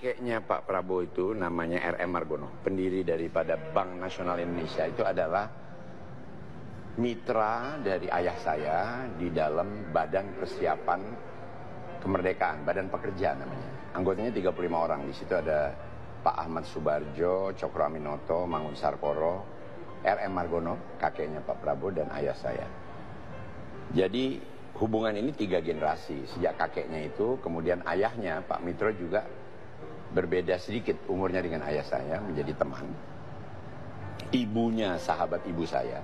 kakeknya Pak Prabowo itu namanya R.M. Margono, pendiri daripada Bank Nasional Indonesia. Itu adalah mitra dari ayah saya di dalam Badan Persiapan Kemerdekaan, Badan Pekerja namanya. Anggotanya 35 orang. Di situ ada Pak Ahmad Subarjo, Cokro Aminoto, Mangun Sarkoro, R.M. Margono, kakeknya Pak Prabowo dan ayah saya. Jadi hubungan ini 3 generasi. Sejak kakeknya itu, kemudian ayahnya Pak Mitro juga berbeda sedikit umurnya dengan ayah saya, menjadi teman. Ibunya sahabat ibu saya.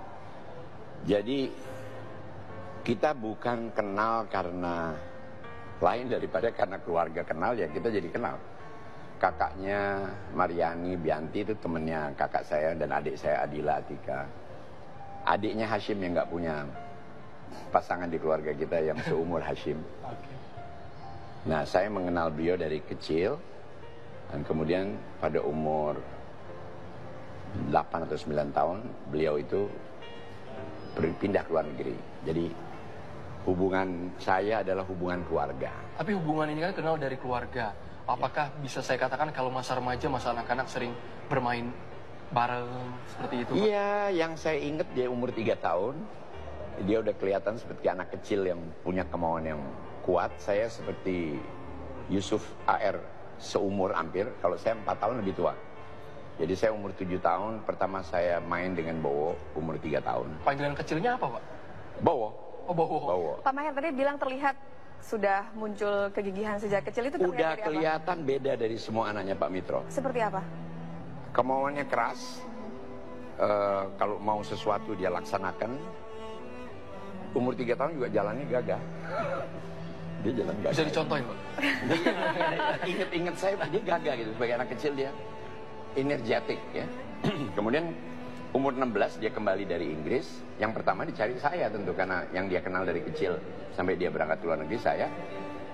Jadi kita bukan kenal karena lain daripada karena keluarga kenal, ya kita jadi kenal. Kakaknya Mariani Bianti itu temennya kakak saya dan adik saya Adila Atika. Adiknya Hashim yang nggak punya pasangan di keluarga kita yang seumur Hashim. Nah, saya mengenal beliau dari kecil dan kemudian pada umur 8 atau 9 tahun beliau itu berpindah ke luar negeri. Jadi hubungan saya adalah hubungan keluarga. Tapi hubungan ini kan kenal dari keluarga. Apakah bisa saya katakan kalau masa remaja, masa anak-anak sering bermain bareng seperti itu, Pak? Iya, yang saya ingat dia umur 3 tahun. Dia udah kelihatan seperti anak kecil yang punya kemauan yang kuat. Saya seperti Yusuf AR, seumur hampir. Kalau saya 4 tahun lebih tua. Jadi saya umur 7 tahun, pertama saya main dengan Bowo, umur 3 tahun. Panggilan kecilnya apa, Pak? Bowo. Oh, Bowo. Bowo. Pak Maher tadi bilang terlihat sudah muncul kegigihan sejak kecil, itu terlihat Udah dari kelihatan beda dari semua anaknya Pak Mitro. Seperti apa? Kemauannya keras. Kalau mau sesuatu dia laksanakan. Umur 3 tahun juga jalannya gagah. Dia jalan gagah. Bisa dicontohin, Pak? Ingat-ingat saya, dia gagah gitu. Sebagai anak kecil dia energetik ya. Kemudian umur 16 dia kembali dari Inggris. Yang pertama dicari saya tentu, karena yang dia kenal dari kecil sampai dia berangkat ke luar negeri saya.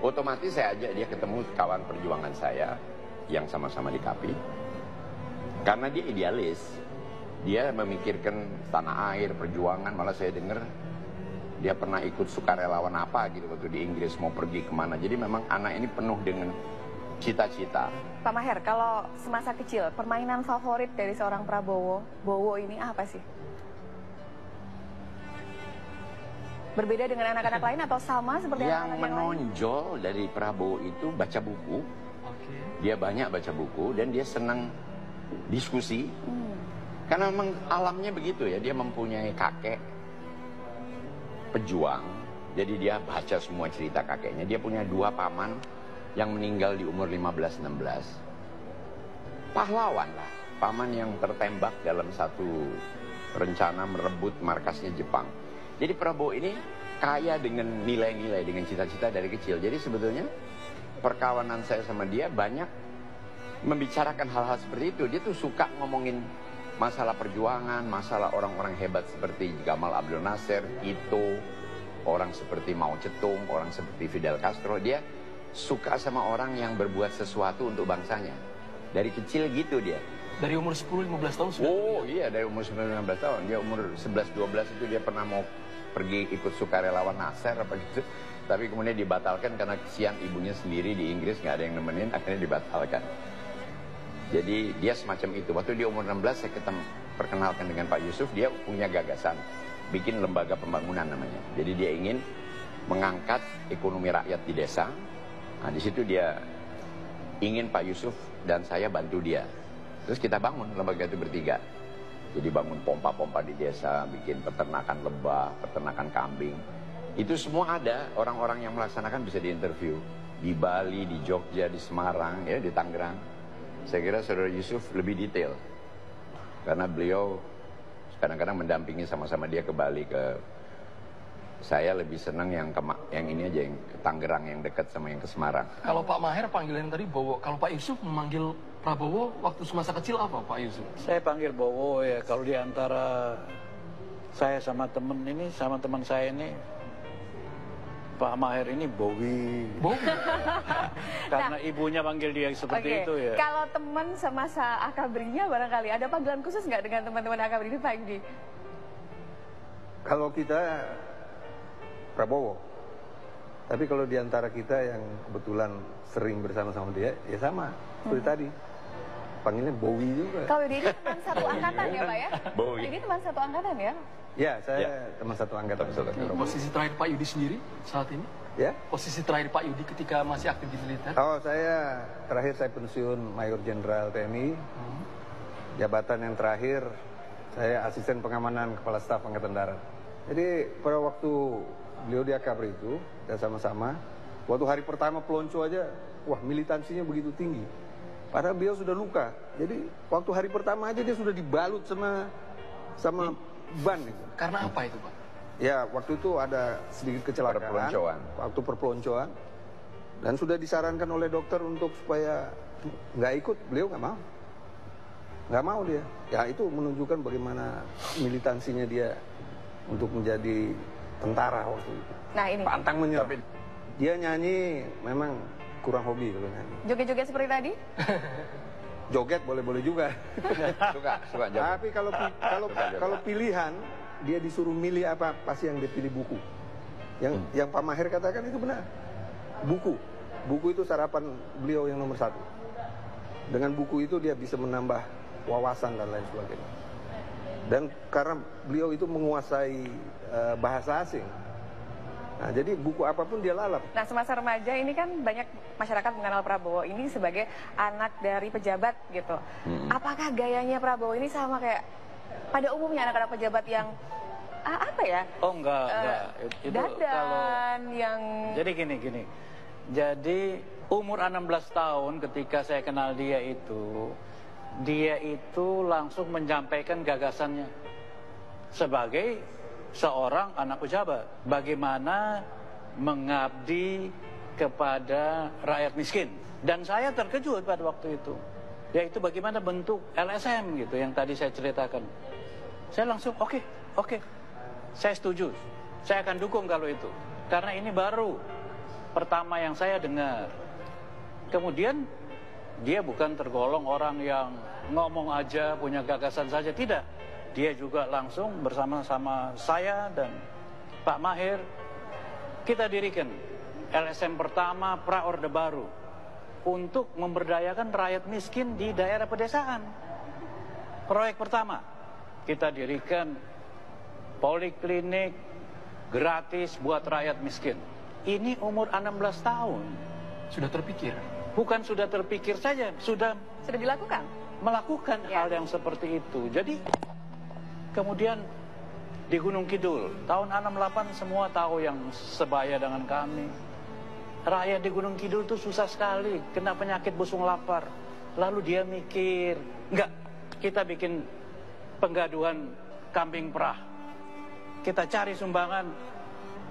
Otomatis saya ajak dia ketemu kawan perjuangan saya yang sama-sama di KAPI. Karena dia idealis. Dia memikirkan tanah air, perjuangan. Malah saya dengar dia pernah ikut sukarelawan apa gitu waktu di Inggris, mau pergi kemana. Jadi memang anak ini penuh dengan cita-cita. Pak Maher, kalau semasa kecil, permainan favorit dari seorang Prabowo, Bowo ini apa sih? Berbeda dengan anak-anak lain atau sama seperti Yang anak-anak yang lain? menonjol dari Prabowo itu baca buku. Dia banyak baca buku dan dia senang diskusi. Karena memang alamnya begitu ya, dia mempunyai kakek pejuang. Jadi dia baca semua cerita kakeknya. Dia punya 2 paman yang meninggal di umur 15-16. Pahlawan lah. Paman yang tertembak dalam satu rencana merebut markasnya Jepang. Jadi Prabowo ini kaya dengan nilai-nilai, dengan cita-cita dari kecil. Jadi sebetulnya perkawanan saya sama dia banyak membicarakan hal-hal seperti itu. Dia tuh suka ngomongin masalah perjuangan, masalah orang-orang hebat seperti Gamal Abdel Nasser, Ito, orang seperti Mao Zedong, orang seperti Fidel Castro. Dia suka sama orang yang berbuat sesuatu untuk bangsanya. Dari kecil gitu dia. Dari umur 10-15 tahun sudah? Oh iya, dari umur 19-15 tahun. Dia umur 11-12 itu dia pernah mau pergi ikut sukarelawan Nasser apa gitu. Tapi kemudian dibatalkan karena kesian ibunya sendiri di Inggris, nggak ada yang nemenin, akhirnya dibatalkan. Jadi dia semacam itu. Waktu dia umur 16 saya perkenalkan dengan Pak Yusuf, dia punya gagasan bikin lembaga pembangunan namanya. Jadi dia ingin mengangkat ekonomi rakyat di desa. Nah di situ dia ingin Pak Yusuf dan saya bantu dia. Terus kita bangun lembaga itu bertiga. Jadi bangun pompa-pompa di desa, bikin peternakan lebah, peternakan kambing. Itu semua ada, orang-orang yang melaksanakan bisa diinterview. Di Bali, di Jogja, di Semarang, ya, di Tangerang. Saya kira saudara Yusuf lebih detail. Karena beliau kadang-kadang mendampingi sama-sama dia ke Bali, saya lebih senang yang ini aja, yang ke Tangerang yang dekat sama yang ke Semarang. Kalau Pak Maher panggilan tadi Bowo, kalau Pak Yusuf memanggil Prabowo waktu semasa kecil apa Pak Yusuf? Saya panggil Bowo ya, kalau di antara saya sama temen ini, sama teman saya ini, Pak Maher ini Bowi. Bowi? Karena ibunya panggil dia seperti itu ya. Kalau teman semasa akabrinya barangkali ada panggilan khusus nggak dengan teman-teman akabri ini Pak Yudi? Kalau kita Prabowo. Tapi kalau di antara kita yang kebetulan sering bersama-sama dia, ya sama. seperti tadi. Panggilnya Bowie juga. Kalau ini teman satu angkatan ya Pak ya? Bowie. Ini teman satu angkatan ya? Ya, saya teman satu angkatan. Posisi terakhir Pak Yudi sendiri saat ini? Ya? Posisi terakhir Pak Yudi ketika masih aktif di militer? Oh, terakhir saya pensiun Mayor Jenderal TNI. Jabatan yang terakhir, saya asisten pengamanan Kepala Staf Angkatan Darat. Jadi pada waktu beliau di Akabri itu, kita sama-sama, waktu hari pertama pelonco aja, wah militansinya begitu tinggi. Padahal beliau sudah luka. Jadi waktu hari pertama aja dia sudah dibalut sama ban. Gitu. Karena apa itu Pak? Ya, waktu itu ada sedikit kecelakaan. Perpeloncoan. Waktu perpeloncoan. Dan sudah disarankan oleh dokter untuk supaya nggak ikut, beliau nggak mau. Nggak mau dia. Ya itu menunjukkan bagaimana militansinya dia untuk menjadi tentara waktu itu. Nah ini. Pantang menyerah. Dia nyanyi memang kurang hobi kalau nyanyi. Joget-joget seperti tadi? Joget boleh-boleh juga. Suka joget. Tapi kalau pilihan dia disuruh milih apa, pasti yang dia pilih buku. Yang Pak Maher katakan itu benar. Buku itu sarapan beliau yang nomor 1. Dengan buku itu dia bisa menambah wawasan dan lain sebagainya. Dan karena beliau itu menguasai bahasa asing, nah jadi buku apapun dia lalap. Nah semasa remaja ini kan banyak masyarakat mengenal Prabowo ini sebagai anak dari pejabat gitu. Apakah gayanya Prabowo ini sama kayak pada umumnya anak-anak pejabat yang apa ya? Oh enggak. Itu dandan yang... Jadi gini. Jadi umur 16 tahun ketika saya kenal dia itu langsung menyampaikan gagasannya sebagai seorang anak pejabat. Bagaimana mengabdi kepada rakyat miskin. Dan saya terkejut pada waktu itu. Yaitu bagaimana bentuk LSM gitu yang tadi saya ceritakan. Saya langsung oke. Saya setuju. Saya akan dukung kalau itu. Karena ini baru pertama yang saya dengar. Kemudian dia bukan tergolong orang yang ngomong aja, punya gagasan saja, tidak. Dia juga langsung bersama-sama saya dan Pak Maher, kita dirikan LSM pertama pra-orde baru untuk memberdayakan rakyat miskin di daerah pedesaan. Proyek pertama, kita dirikan poliklinik gratis buat rakyat miskin. Ini umur 16 tahun. Sudah terpikir? Bukan sudah terpikir saja, sudah dilakukan? Melakukan hal yang seperti itu. Jadi kemudian di Gunung Kidul tahun 68 semua tahu yang sebaya dengan kami. Rakyat di Gunung Kidul itu susah sekali, kena penyakit busung lapar. Lalu dia mikir, enggak, kita bikin penggaduhan kambing perah. Kita cari sumbangan,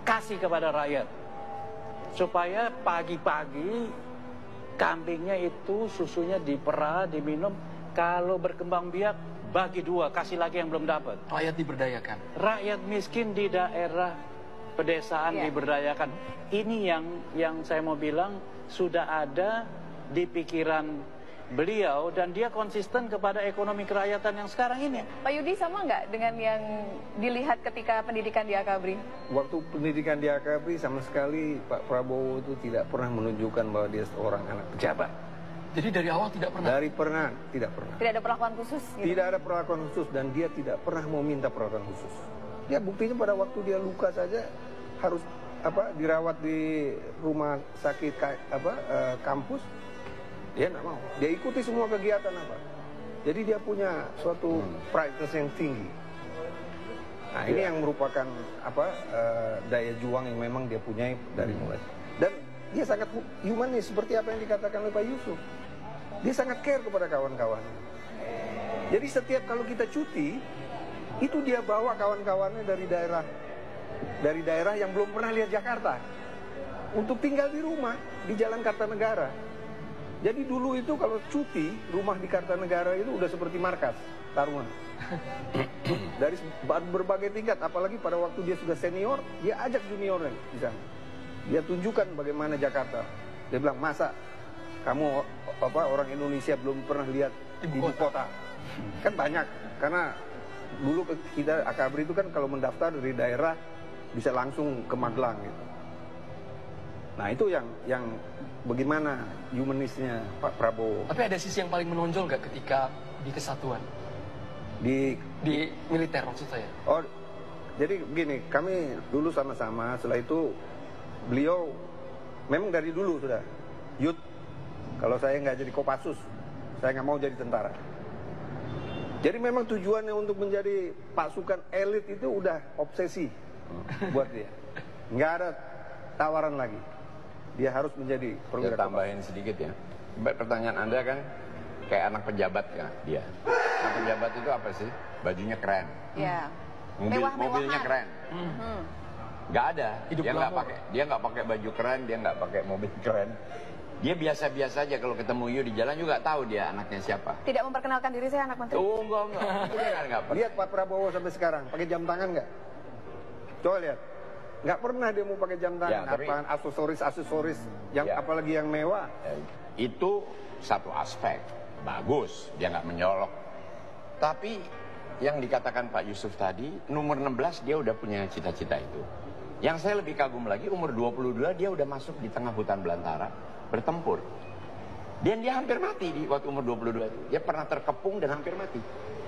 kasih kepada rakyat. Supaya pagi-pagi kambingnya itu susunya diperah, diminum. Kalau berkembang biak, bagi 2, kasih lagi yang belum dapat. Rakyat diberdayakan. Rakyat miskin di daerah pedesaan diberdayakan. Ini yang saya mau bilang sudah ada di pikiran beliau dan dia konsisten kepada ekonomi kerakyatan yang sekarang ini. Pak Yudi sama nggak dengan yang dilihat ketika pendidikan di Akabri? Waktu pendidikan di Akabri sama sekali Pak Prabowo itu tidak pernah menunjukkan bahwa dia seorang anak pejabat. Jadi dari awal tidak pernah? Tidak pernah. Tidak ada perlakuan khusus? Gitu? Tidak ada perlakuan khusus dan dia tidak pernah mau minta perlakuan khusus. Dia buktinya pada waktu dia luka saja harus dirawat di rumah sakit kampus. Dia nggak mau. Dia ikuti semua kegiatan Jadi dia punya suatu pride yang tinggi. Nah ini yang merupakan daya juang yang memang dia punyai dari mulai. Dan dia sangat humanis seperti apa yang dikatakan oleh Pak Yusuf. Dia sangat care kepada kawan-kawannya. Jadi setiap kalau kita cuti, itu dia bawa kawan-kawannya dari daerah yang belum pernah lihat Jakarta untuk tinggal di rumah di Jalan Kartanegara. Jadi dulu itu kalau cuti, rumah di Kartanegara itu udah seperti markas Taruna. Dari berbagai tingkat, apalagi pada waktu dia sudah senior, dia ajak juniornya di sana. Dia tunjukkan bagaimana Jakarta. Dia bilang, masa kamu orang Indonesia belum pernah lihat ibu kota? Kan banyak, karena dulu kita Akabri itu kan kalau mendaftar dari daerah bisa langsung ke Magelang gitu. Nah itu yang bagaimana humanisnya Pak Prabowo Tapi ada sisi yang paling menonjol nggak ketika di kesatuan? di Di militer maksud saya. oh jadi begini, kami dulu sama-sama, setelah itu beliau memang dari dulu sudah youth, kalau saya nggak jadi Kopassus saya nggak mau jadi tentara. Jadi memang tujuannya untuk menjadi pasukan elit itu udah obsesi buat dia, nggak ada tawaran lagi, dia harus menjadi Saya perwira tambahin sedikit ya. Pertanyaan Anda kan kayak anak pejabat ya dia. Anak pejabat itu apa sih? Bajunya keren, Ya. mobilnya keren. Nggak ada. Hidup glamor. Dia nggak pakai baju keren, dia nggak pakai mobil keren. Dia biasa-biasa aja kalau ketemu Yu di jalan juga tahu dia anaknya siapa. Tidak memperkenalkan diri saya anak menteri. Oh enggak. Dia nggak pernah. Lihat Pak Prabowo sampai sekarang pakai jam tangan nggak? Coba lihat, nggak pernah dia mau pakai jam tangan, Ya, tapi- apaan aksesoris yang Ya. apalagi yang mewah. Itu satu aspek bagus, dia nggak menyolok. Tapi yang dikatakan Pak Yusuf tadi, nomor 16 dia udah punya cita-cita itu. Yang saya lebih kagum lagi, umur 22 dia udah masuk di tengah hutan belantara bertempur. Dan dia hampir mati di waktu umur 22 itu. Dia pernah terkepung dan hampir mati.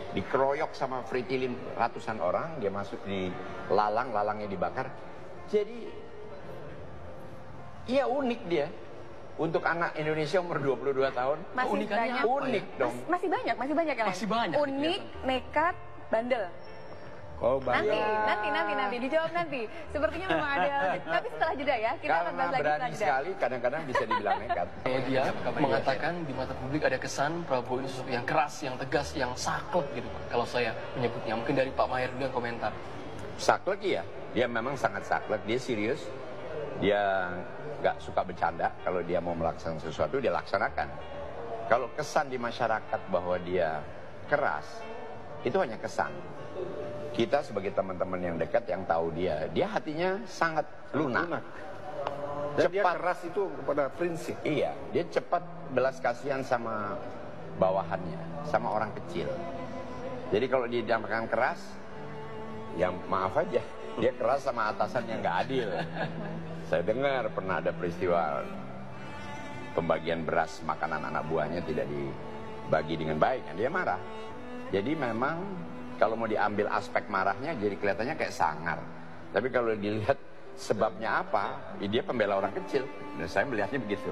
Dikeroyok sama Fritilin ratusan orang, dia masuk di lalangnya dibakar. Jadi iya unik dia. Untuk anak Indonesia umur 22 tahun, Masih Keunikannya banyak. apa unik dong. Masih banyak yang lain. Masih banyak, Unik, nekat, bandel. Oh, Nanti dijawab nanti. Sepertinya memang ada. Tapi setelah jeda ya, kita akan Karena bahas lagi berani setelah jeda. sekali, kadang-kadang bisa dibilang nekat. Media mengatakan di mata publik ada kesan Prabowo ini sosok yang keras, yang tegas, yang saklek gitu Pak. Kalau saya menyebutnya, mungkin dari Pak Maher dulu yang komentar. Saklek iya, dia memang sangat saklek, dia serius, dia nggak suka bercanda. Kalau dia mau melaksanakan sesuatu dia laksanakan. Kalau kesan di masyarakat bahwa dia keras, itu hanya kesan. Kita sebagai teman-teman yang dekat yang tahu dia hatinya sangat lunak. Dan dia Cepat. keras itu kepada prinsip. Iya, dia cepat belas kasihan sama bawahannya, sama orang kecil. Jadi kalau dia diamakan keras, ya maaf aja, dia keras sama atasan yang nggak adil. Saya dengar pernah ada peristiwa pembagian beras makanan anak buahnya tidak dibagi dengan baik, dia marah. Jadi memang kalau mau diambil aspek marahnya jadi kelihatannya kayak sangar. Tapi kalau dilihat sebabnya apa, ya dia pembela orang kecil. Dan saya melihatnya begitu.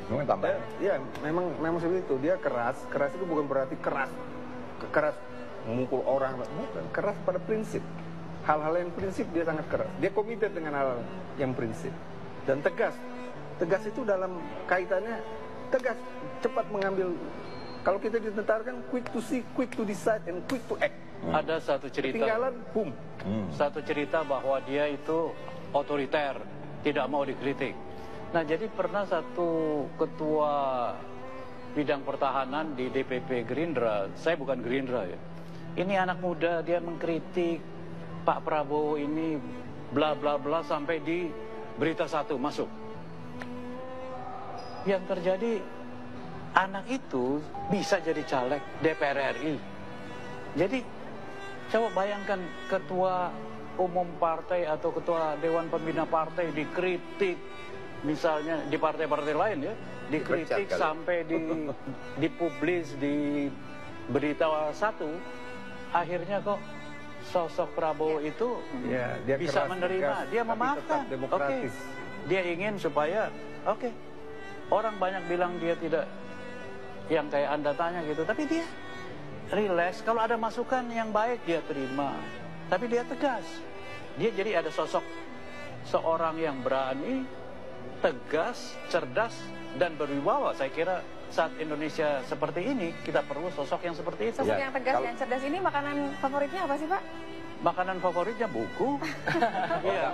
Mau tambah? Ya, memang seperti itu. Dia keras. Keras itu bukan berarti keras memukul orang, bukan. Keras pada prinsip. Hal-hal yang prinsip dia sangat keras. Dia komited dengan hal yang prinsip dan tegas. Tegas itu dalam kaitannya tegas, cepat mengambil. Kalau kita di tentara kan quick to see, quick to decide, and quick to act. Ada satu cerita. Ketinggalan, boom. Satu cerita bahwa dia itu otoriter, tidak mau dikritik. Nah, jadi pernah satu ketua bidang pertahanan di DPP Gerindra, saya bukan Gerindra ya. Ini anak muda, dia mengkritik Pak Prabowo ini bla bla bla sampai di berita satu masuk. Yang terjadi anak itu bisa jadi caleg DPR RI. Jadi coba bayangkan ketua umum partai atau ketua dewan pembina partai dikritik, misalnya di partai-partai lain ya, dikritik Dipecat kali. sampai dipublis di berita satu, akhirnya kok sosok Prabowo itu Ya, dia bisa keras, menerima, tegas, dia tapi memaafkan. tetap demokratis. Dia ingin supaya orang banyak bilang dia tidak yang kayak Anda tanya gitu, tapi dia relax. Kalau ada masukan yang baik dia terima, tapi dia tegas. Dia jadi ada sosok seorang yang berani, tegas, cerdas, dan berwibawa. Saya kira saat Indonesia seperti ini, kita perlu sosok yang seperti itu. Sosok Ya, yang tegas kalau- dan cerdas ini makanan favoritnya apa sih Pak? Makanan favoritnya buku. Iya.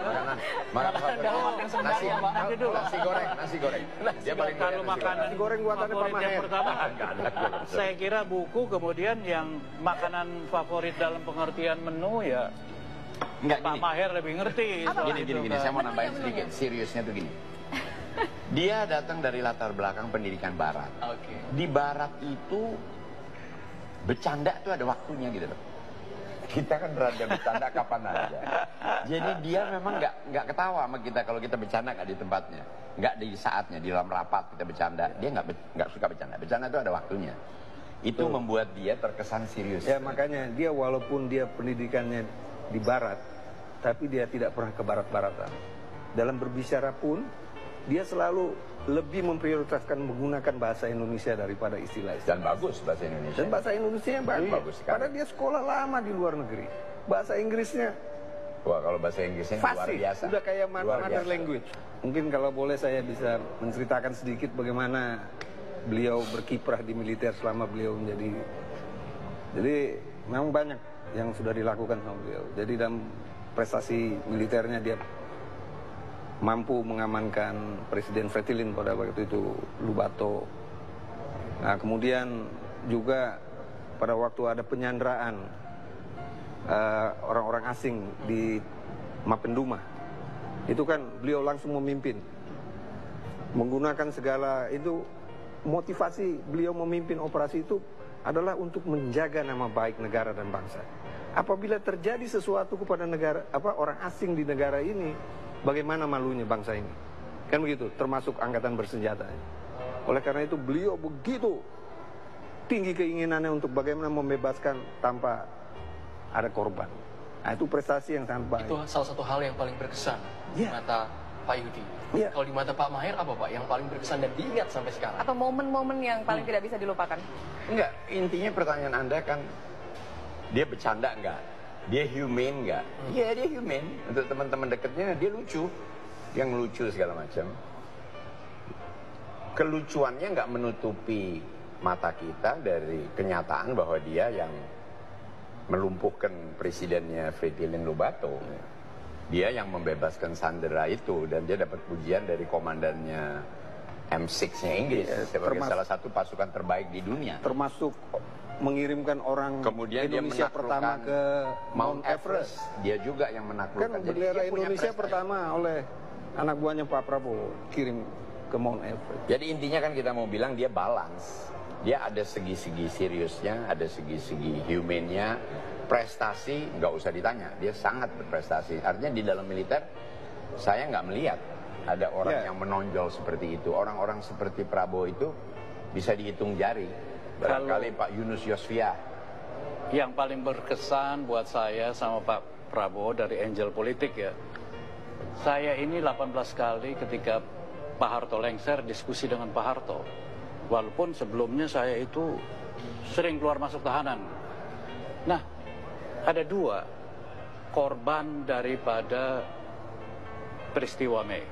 Nasi, Nanti dulu. nasi goreng. Dia paling Kalau doyan makanan Nasi goreng buatan Pak favorit yang Maher. pertama, Nggak ada. saya kira buku, kemudian yang makanan favorit dalam pengertian menu ya Enggak Pak gini. Maher lebih ngerti. soal Gini, itu kan. saya mau nambahin sedikit. Seriusnya tuh gini. Dia datang dari latar belakang pendidikan barat. Oke. Di barat itu bercanda tuh ada waktunya gitu loh. Kita kan rada bercanda kapan aja. Jadi dia memang nggak ketawa sama kita kalau kita bercanda nggak di tempatnya, nggak di saatnya, di dalam rapat kita bercanda. Dia nggak suka bercanda. Bercanda itu ada waktunya. Itu membuat dia terkesan serius. Ya makanya dia walaupun dia pendidikannya di barat, tapi dia tidak pernah ke barat-baratan. Dalam berbicara pun, dia selalu lebih memprioritaskan menggunakan bahasa Indonesia daripada istilah-istilah. Dan bagus bahasa Indonesia. Dan bahasa Indonesia bagus. Bagus sekali. Padahal dia sekolah lama di luar negeri. Bahasa Inggrisnya Wah, kalau bahasa Inggrisnya luar fasih, biasa. sudah kayak Luar mother biasa. language. Mungkin kalau boleh saya bisa menceritakan sedikit bagaimana beliau berkiprah di militer selama beliau menjadi. Jadi memang banyak yang sudah dilakukan sama beliau. Jadi dalam prestasi militernya dia mampu mengamankan Presiden Fretilin pada waktu itu, Lubato. Nah kemudian juga pada waktu ada penyanderaan orang-orang asing di Mapenduma, itu kan beliau langsung memimpin, menggunakan segala itu. Motivasi beliau memimpin operasi itu adalah untuk menjaga nama baik negara dan bangsa. Apabila terjadi sesuatu kepada negara orang asing di negara ini, bagaimana malunya bangsa ini? Kan begitu, termasuk angkatan bersenjata. Oleh karena itu beliau begitu tinggi keinginannya untuk bagaimana membebaskan tanpa ada korban. Nah, itu prestasi yang sangat baik. Itu salah satu hal yang paling berkesan di mata Pak Yudi. Kalau di mata Pak Maher apa Pak yang paling berkesan dan diingat sampai sekarang? Atau momen-momen yang paling tidak bisa dilupakan? Enggak, intinya pertanyaan Anda kan, dia bercanda enggak? Dia humane enggak? Iya, dia humane. Untuk teman-teman dekatnya, dia lucu. Yang lucu segala macam. Kelucuannya enggak menutupi mata kita dari kenyataan bahwa dia yang melumpuhkan presidennya Fretilin Lubato. Dia yang membebaskan sandera itu, dan dia dapat pujian dari komandannya M6-nya Inggris sebagai salah satu pasukan terbaik di dunia. Termasuk mengirimkan orang Kemudian Indonesia dia pertama ke Mount Everest. Dia juga yang menaklukkan. Kan Jadi bendera dia punya Indonesia prestasi. pertama oleh anak buahnya Pak Prabowo kirim ke Mount Everest. Jadi intinya kan kita mau bilang dia balance. Dia ada segi-segi seriusnya, ada segi-segi humannya. Prestasi nggak usah ditanya, dia sangat berprestasi. Artinya di dalam militer saya nggak melihat ada orang yang menonjol seperti itu. Orang-orang seperti Prabowo itu bisa dihitung jari. Barangkali Pak Yunus Yosvia. Yang paling berkesan buat saya sama Pak Prabowo dari Angel Politik ya. Saya ini 18 kali ketika Pak Harto lengser diskusi dengan Pak Harto. Walaupun sebelumnya saya itu sering keluar masuk tahanan. Nah, ada dua korban daripada peristiwa Mei.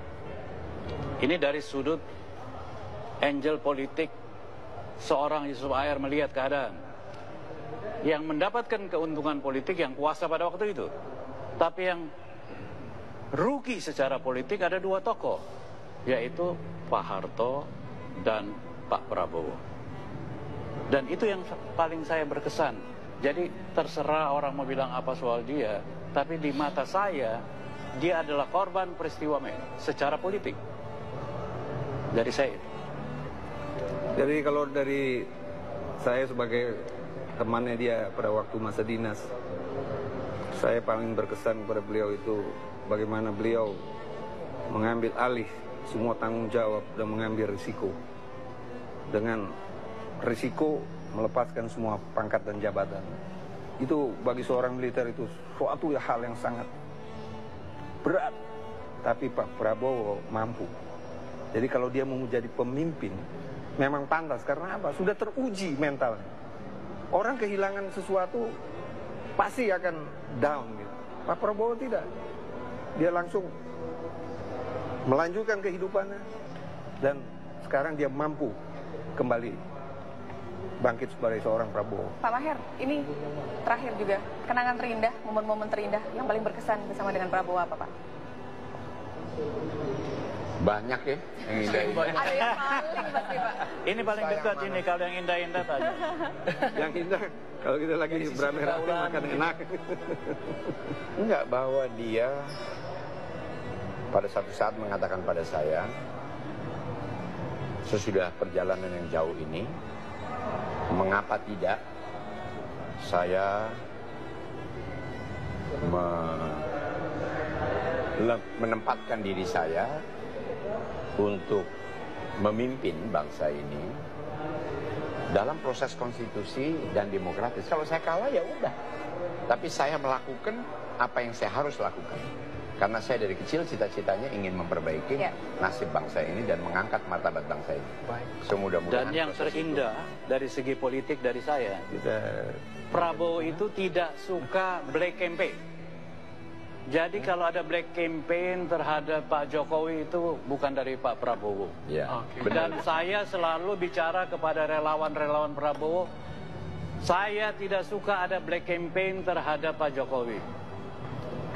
Ini dari sudut Angel Politik, seorang Yusuf Ayer melihat keadaan. Yang mendapatkan keuntungan politik yang kuasa pada waktu itu. Tapi yang rugi secara politik ada dua tokoh, yaitu Pak Harto dan Pak Prabowo. Dan itu yang paling saya berkesan. Jadi terserah orang mau bilang apa soal dia, tapi di mata saya, dia adalah korban peristiwa Mei secara politik. Dari saya. Jadi kalau dari saya sebagai temannya dia pada waktu masa dinas, saya paling berkesan kepada beliau itu bagaimana beliau mengambil alih semua tanggung jawab dan mengambil risiko. Dengan risiko melepaskan semua pangkat dan jabatan. Itu bagi seorang militer itu suatu hal yang sangat berat. Tapi Pak Prabowo mampu. Jadi kalau dia mau menjadi pemimpin, memang pantas. Karena apa? Sudah teruji mentalnya. Orang kehilangan sesuatu pasti akan down gitu. Pak Prabowo tidak. Dia langsung melanjutkan kehidupannya. Dan sekarang dia mampu kembali bangkit sebagai seorang Prabowo. Pak Maher, ini terakhir juga, kenangan terindah, momen-momen terindah yang paling berkesan bersama dengan Prabowo apa Pak? Banyak ya yang indah. Ada yang paling pasti Pak. Ini paling dekat ini, kalau yang indah-indah tanya. Yang indah, kalau kita lagi beramai-ramai makan enak. Enggak, bahwa dia pada satu saat mengatakan pada saya, sesudah perjalanan yang jauh ini, mengapa tidak saya menempatkan diri saya untuk memimpin bangsa ini dalam proses konstitusi dan demokratis. Kalau saya kalah ya udah, tapi saya melakukan apa yang saya harus lakukan. Karena saya dari kecil cita-citanya ingin memperbaiki nasib bangsa ini dan mengangkat martabat bangsa ini. Semudah-mudahan. Dan yang terindah dari segi politik dari saya, Prabowo itu tidak suka black campaign. Jadi kalau ada black campaign terhadap Pak Jokowi itu bukan dari Pak Prabowo. Ya, Dan saya selalu bicara kepada relawan-relawan Prabowo, saya tidak suka ada black campaign terhadap Pak Jokowi.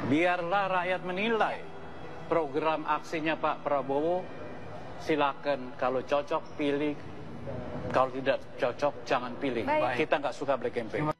Biarlah rakyat menilai program aksinya Pak Prabowo, silakan kalau cocok pilih, kalau tidak cocok jangan pilih. Baik. Kita nggak suka black campaign.